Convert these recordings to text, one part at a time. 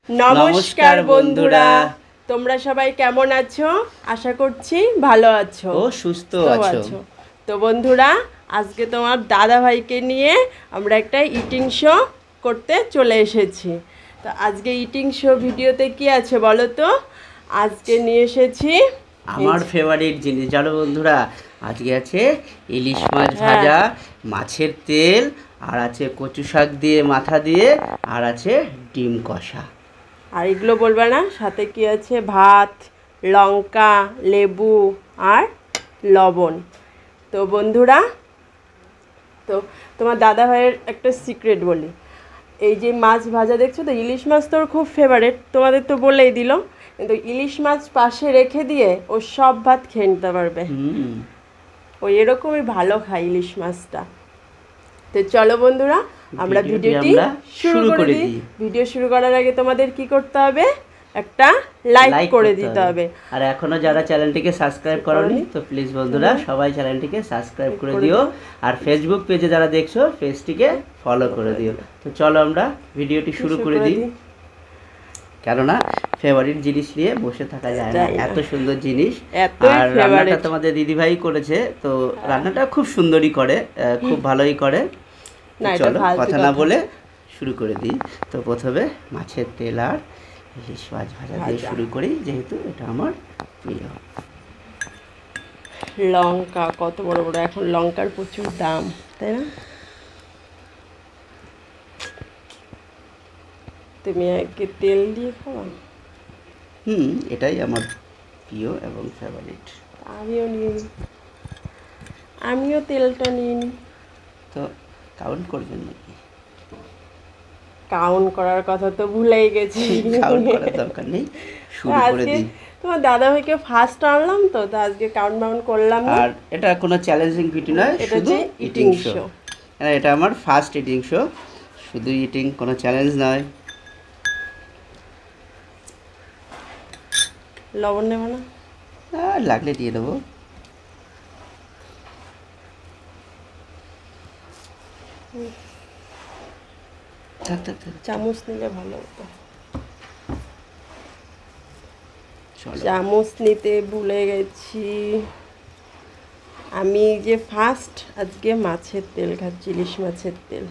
নমস্কার বন্ধুরা, তোমরা সবাই কেমন আছো? আশা করছি ভালো আছো ও সুস্থ আছো। তো বন্ধুরা, আজকে তোমার দাদা ভাইকে নিয়ে আমরা একটা ইটিং শো করতে চলে এসেছি। তো আজকে ইটিং শো ভিডিওতে কি আছে বলো তো? আজকে নিয়ে এসেছি আমার ফেভারিট জিনিস জানো বন্ধুরা, আজকে আছে ইলিশ মাছ হ্যাঁ। ভাজা, মাছের তেল, আর আছে কচু শাক দিয়ে মাথা দিয়ে, আর আছে ডিম কষা। আর এগুলো বলবে না, সাথে কি আছে? ভাত, লঙ্কা, লেবু আর লবণ। তো বন্ধুরা, তো তোমার দাদা ভাইয়ের একটা সিক্রেট বলি। এই যে মাছ ভাজা দেখছো তো, ইলিশ মাছ তোর খুব ফেভারিট, তোমাদের তো বলেই দিল। কিন্তু ইলিশ মাছ পাশে রেখে দিয়ে ও সব ভাত খেয়ে নিতে পারবে। ও এরকমই ভালো খায় ইলিশ মাছটা। তো চলো বন্ধুরা, আমরা ভিডিওটি শুরু করে দিই। ভিডিও শুরু করার আগে তোমাদের কি করতে হবে? একটা লাইক করে দিতে হবে। আর এখনো যারা চ্যানেলটিকে সাবস্ক্রাইব করোনি, তো প্লিজ বন্ধুরা সবাই চ্যানেলটিকে সাবস্ক্রাইব করে দিও। আর ফেসবুক পেজে যারা দেখছো, পেজটিকে ফলো করে দিও। তো চলো আমরা ভিডিওটি শুরু করে দিই। কেননা ফেভারিট জিনিস নিয়ে বসে থাকা যায় না, এত সুন্দর জিনিস। আর রান্নাটা তোমাদের দিদিভাই করেছে, তো রান্নাটা খুব সুন্দরই করে, খুব ভালোই করে। চলো কথা না বলে শুরু করে দিই। তো প্রথমে মাছের তেল আর ইলিশ মাছ ভাজা দিয়ে শুরু করি, যেহেতু এটা আমার প্রিয়। লঙ্কা কত বড় বড়, এখন লঙ্কার প্রচুর দাম, তাই না? তুমি আগে তেল দিয়ে খাওয়া? এটাই আমার প্রিয় এবং ফেভারিট। আমিও নিয়ে নিই, আমিও তেলটা নিয়ে নিই। তো কাউন্ট করবেন নাকি? কাউন্ট করার কথা তো ভুলেই গেছি। কাউন্ট করার দরকার নেই, শুরু করে দিই। তোমার দাদা ভাইকে ফার্স্ট আনলাম, তো আজকে কাউন্ট বাউন্ট করলাম না। আর এটা কোনো চ্যালেঞ্জিং ভিডিও নয়, শুধু ইটিং শো। এটা আমার ফার্স্ট ইটিং শো, শুধু ইটিং, কোনো চ্যালেঞ্জ নয়। লবণ নেব না? লাগলে দিয়ে দেবো। চামচ নিলে ভালো হতো। চামচ নিতে ভুলে গেছি। আমি যে ফার্স্ট আজকে মাছের তেল খাচ্ছি, ইলিশ মাছের তেল।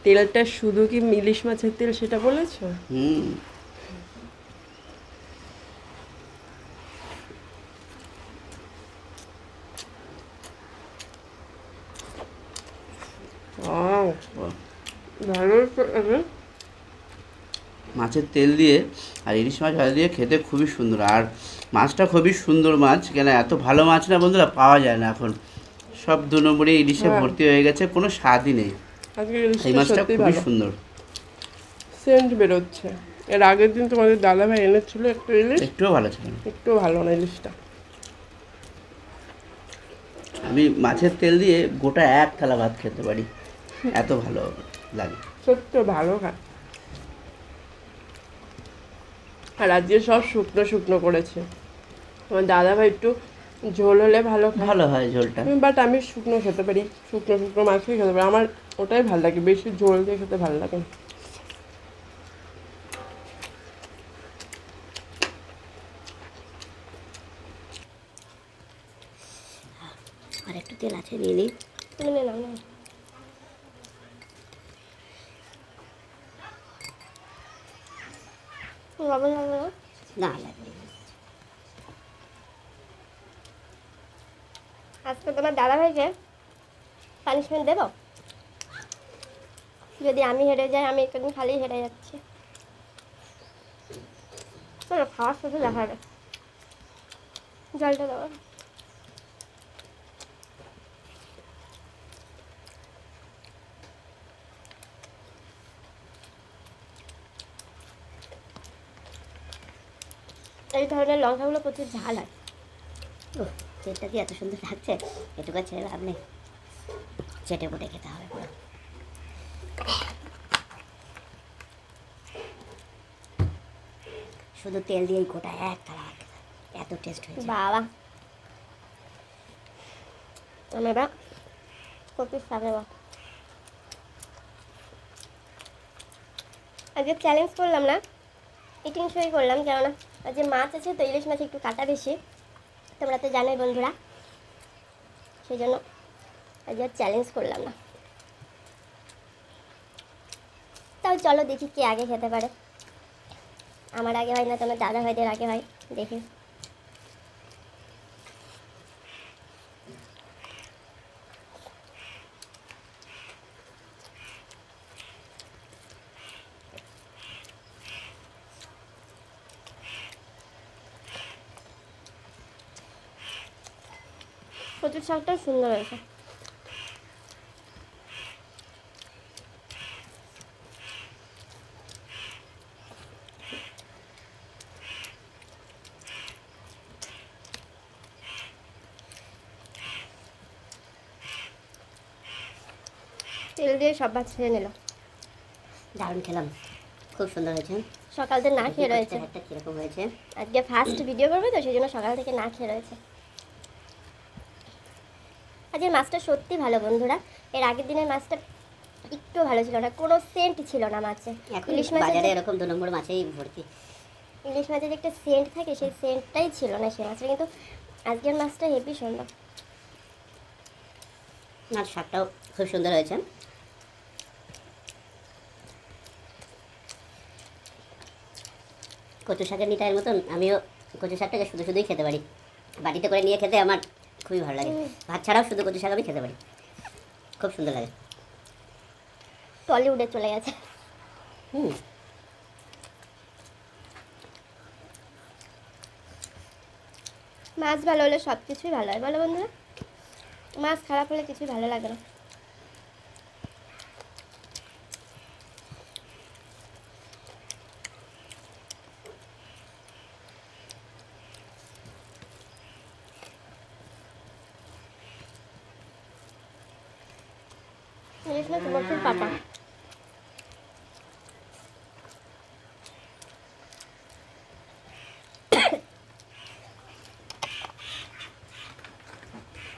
তেলটা শুধু কি ইলিশ মাছের তেল সেটা বলেছো? মাছের তেল দিয়ে আর ইলিশ মাছ ভাজা দিয়ে খেতে খুবই সুন্দর। আর মাছটা খুবই সুন্দর মাছ, কেন এত ভালো মাছ না বন্ধুরা পাওয়া যায় না এখন। সব 2 নম্বরে ইলিশে ভর্তি হয়ে গেছে, কোনো স্বাদই নেই। এই মাছটা খুবই সুন্দর, সেন্ট বেরোচ্ছে। এর আগের দিন তোমাদের দাদা ভাই এনেছিল একটা ইলিশ, একটুও ভালো ছিল না, একটুও ভালো না ইলিশটা। আমি মাছের তেল দিয়ে গোটা 1 থালা ভাত খেতে পারি, এত ভালো লাগে। সত্যি ভালো খায়। আর আজকে সব শুকনো শুকনো করেছে। আমার দাদা ভাই একটু ঝোল হলে ভালো হয় ঝোলটা, বাট আমি শুকনো খেতে পারি, শুকনো শুকনো মাছই খেতে পারি। আমার ওটাই ভালো লাগে, বেশি ঝোল দিয়ে খেতে ভালো লাগে। আর একটু তেল আছে, দিয়ে দিই। না লাগবে। আজকে তোমার দাদা ভাইকে পানিশমেন্ট দেবো। যদি আমি হেরে যাই, আমি একদিন খালি হেরে যাচ্ছি। চলো খাওয়া শুধু দেখাবে, জলটা দেবো। এই ধরনের লঙ্কাগুলো প্রচুর ঝাল হয়। তেলটা কি এত সুন্দর লাগছে, এটুকু ছেড়ে লাভ নেই, চেটে পুটে খেতে হবে পুরো। শুধু তেল দিয়েই গোটা 1 থালা ভাত খেতে, এত টেস্ট হয়েছে। বাবা, আমি এবার কপিস খাবে। আজকে চ্যালেঞ্জ করলাম না, ইটিং শোই করলাম, কেননা আজ যে মাছ আছে তো ইলিশ মাছ একটু কাটা বেশি, তোমরা তো জানোই বন্ধুরা, সেই জন্য আজ আর চ্যালেঞ্জ করলাম না। তাও চলো দেখি কে আগে খেতে পারে, আমার আগে হয় না তোমার দাদা ভাইদের আগে হয়, দেখি। কচুর শাকটাও সুন্দর হয়েছে। তেল দিয়ে সব ভাত ছেড়ে নিল। দারুণ খেলাম, খুব সুন্দর হয়েছে। সকাল থেকে না খেয়ে রয়েছে, একটা কিরকম হয়েছে। আজকে ফার্স্ট ভিডিও করবে তো সেই জন্য সকাল থেকে না খেয়ে রয়েছে। আজকের মাছটা সত্যি ভালো বন্ধুরা, এর আগের দিনের মাছটা একটু ভালো ছিল না, কোনো সেন্ট ছিল না মাছে। এখন ইলিশ মাছের বাজারে যে- এরকম 2 নম্বর মাছেই ভর্তি। ইলিশ মাছের যে একটা সেন্ট থাকে সেই সেন্টটাই ছিল না সেই মাছটা, কিন্তু আজকের মাছটা হেভি সুন্দর। আর শাকটাও খুব সুন্দর হয়েছে। কচু শাকের নিটাইয়ের মতন আমিও কচু শাকটাকে শুধু শুধুই খেতে পারি, বাটিতে করে নিয়ে খেতে আমার খুবই ভালো লাগে। ভাত ছাড়াও শুধু কচু শাক আমি খেতে পারি, খুব সুন্দর লাগে। টলিউডে চলে গেছে। হুম, মাছ ভালো হলে সব কিছুই ভালো হয় বলো বন্ধুরা, মাছ খারাপ হলে কিছুই ভালো লাগে না। ইলিশ মাছ প্রচুর পাতা।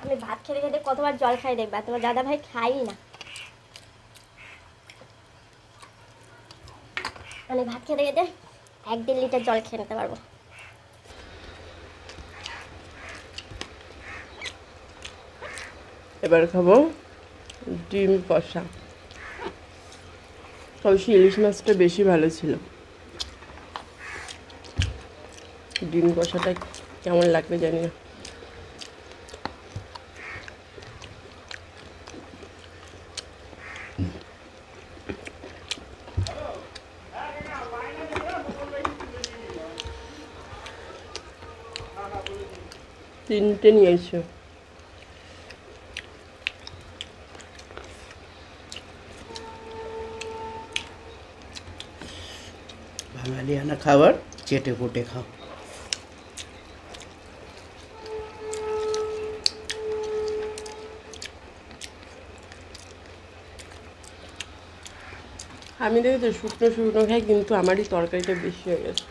আমি ভাত খেতে খেতে কতবার জল খাই দেখবা, তোমার দাদা ভাই খাই না। আমি ভাত খেতে খেতে 1-1.5 লিটার জল খেয়ে নিতে পারবো। এবার খাবো ডিম কষা। অবশ্যই ইলিশ মাছটা বেশি ভালো ছিল। ডিম কষাটা কেমন লাগবে জানি না। তিনটে নিয়ে এসো। বাঙালিয়ানা খাবার চেটে পুটে খাও। আমি দেখি তো শুকনো শুকনো খাই, কিন্তু আমারই তরকারিটা বেশি হয়ে গেছে।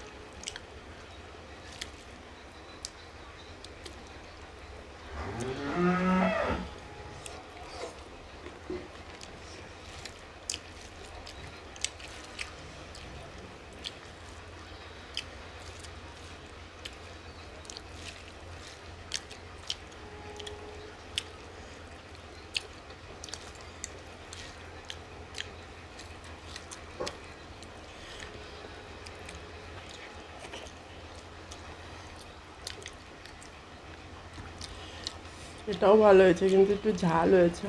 এটাও ভালো হয়েছে, কিন্তু একটু ঝাল হয়েছে।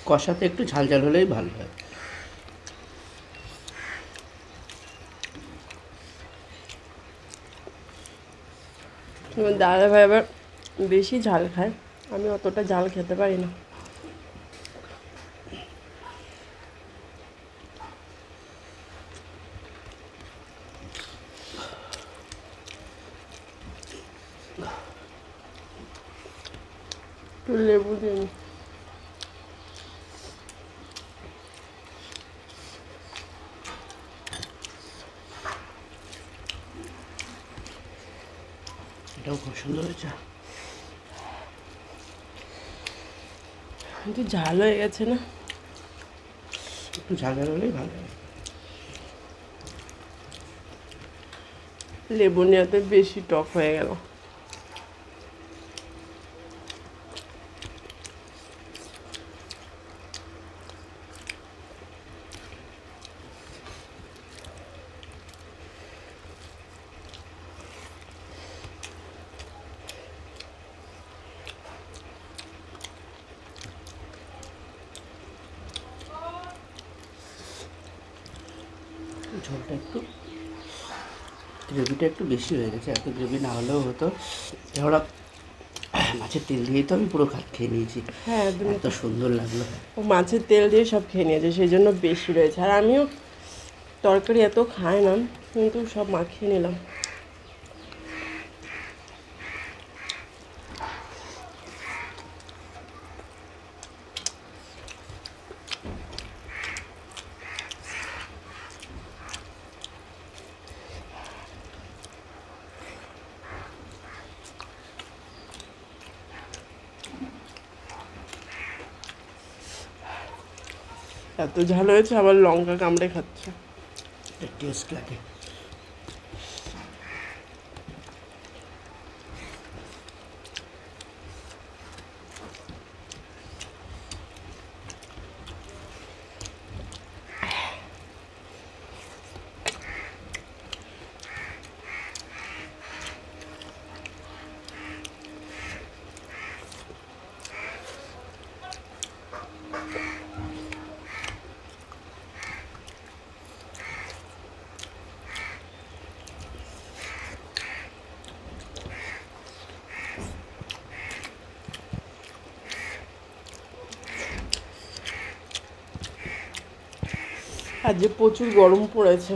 কষাতে একটু ঝাল ঝাল হলেই ভালো হয়। আমার দাদা ভাই আবার বেশি ঝাল খায়, আমি অতটা ঝাল খেতে পারি না। একটু লেবু দিন। এটাও খুব সুন্দর হয়েছে, কিন্তু ঝাল হয়ে গেছে না। একটু ঝাল ঝাল হলেই ভালো হয়। লেবু নেওয়াতে বেশি টক হয়ে গেল। ঝোলটা একটু গ্রেভিটা একটু বেশি হয়ে গেছে, এত গ্রেভি না হলেও হতো। এবার মাছের তেল দিয়েই তো আমি পুরো খেয়ে নিয়েছি। হ্যাঁ, একদম। এত সুন্দর লাগলো। ও মাছের তেল দিয়ে সব খেয়ে নিয়েছে, সেই জন্য বেশি রয়েছে। আর আমিও তরকারি এত খাই না, কিন্তু সব মাখিয়ে নিলাম। এত ঝাল হয়েছে, আবার লঙ্কা কামড়ে খাচ্ছে। টেস্ট লাগে। আর যে প্রচুর গরম পড়েছে।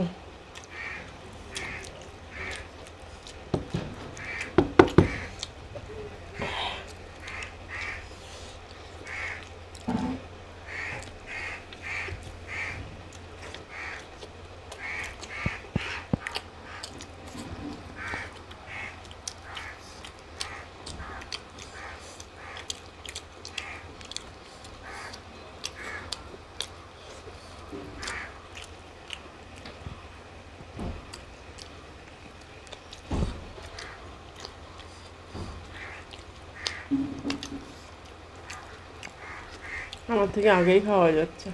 আমার থেকে আগেই খাওয়া যাচ্ছে।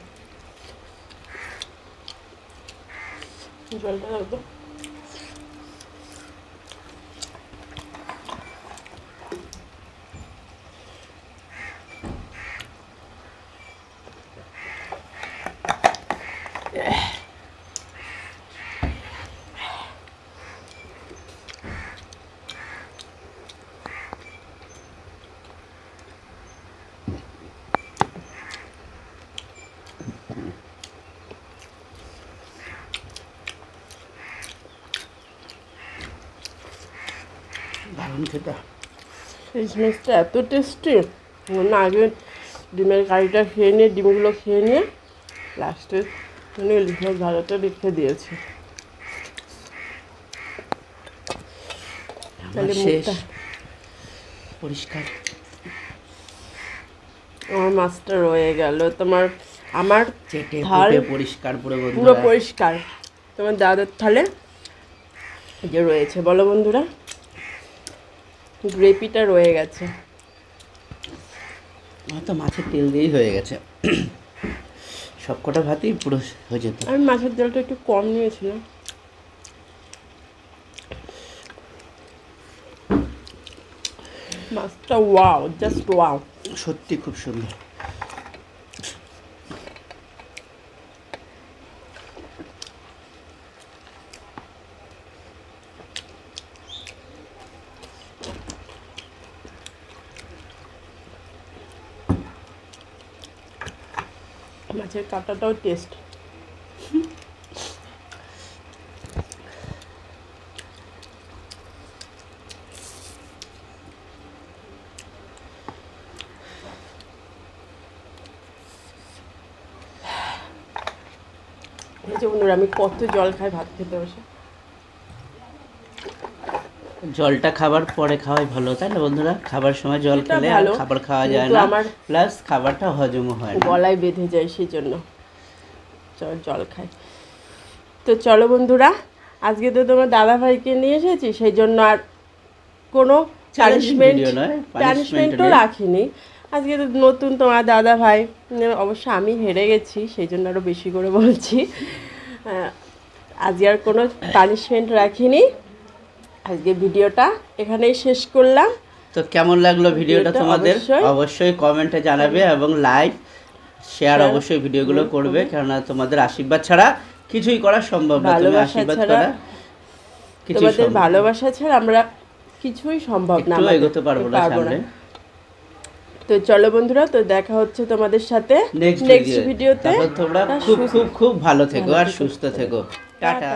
জলটা দাও তো। দারুণ খেতে। এই মাছটা এত টেস্টি, না আগে ডিমের কারিটা খেয়ে নিয়ে, ডিমগুলো খেয়ে নিয়ে লাস্টে ইলিশ মাছ ভাজাটা রেখে দিয়েছে। তাহলে শেষ মুখটা, পরিষ্কার। আমার মাছটা রয়ে গেল। তোমার আমার চেটে থাল পুটে পরিষ্কার পুরো পুরো বন্ধুরা। পরিষ্কার। তোমার দাদার থালে এই যে রয়েছে, বলো বন্ধুরা, গ্রেভিটা রয়ে গেছে। আমার তো মাছের তেল দিয়েই হয়ে গেছে, সব কটা ভাতেই পুরো হয়ে যেত। আমি মাছের তেলটা একটু কম নিয়েছিলাম। মাছটা ওয়াও, জাস্ট ওয়াও। সত্যি খুব সুন্দর। মাছের কাঁটাটাও টেস্ট। এই যে বন্ধুরা, আমি কত জল খাই ভাত খেতে বসে। জলটা খাবার পরে খাওয়াই ভালো, তাই না বন্ধুরা? খাবার সময় জল সেটা খেলে আর ভালো, খাবার খাওয়া যায় কিন্তু না, আমার প্লাস খাবারটা হজমও হয় না। গলায় বেঁধে যায়, সেই জন্য জল খাই। তো চলো বন্ধুরা, আজকে তো তোমার দাদা ভাইকে নিয়ে এসেছি, সেই জন্য আর কোনো Challenging video নয়, পানিশমেন্টও punishment রাখিনি। আজকে তো নতুন তোমার দাদা ভাই, অবশ্য আমি হেরে গেছি, সেই জন্য আরও বেশি করে বলছি। আজকে আর কোনো পানিশমেন্ট রাখিনি। আজকে ভিডিওটা এখানেই শেষ করলাম। তো কেমন লাগলো ভিডিওটা ভিডিওটা তোমাদের অবশ্যই অবশ্যই কমেন্টে জানাবে এবং লাইক শেয়ার অবশ্যই ভিডিওগুলো করবে, কেননা তোমাদের আশীর্বাদ ছাড়া কিছুই করা সম্ভব না। তুমি ভালোবাসা আশীর্বাদ ছাড়া, করা কিছুই তোমাদের সম্ভব না। ভালোবাসা ছাড়া আমরা কিছুই সম্ভব না, একটু আমাদের এগোতে পারবো না সামনে। তো চলো বন্ধুরা, তো দেখা হচ্ছে তোমাদের সাথে নেক্সট নেক্সট ভিডিওতে। তোমরা খুব খুব খুব ভালো থেকো আর সুস্থ থেকো। টাটা।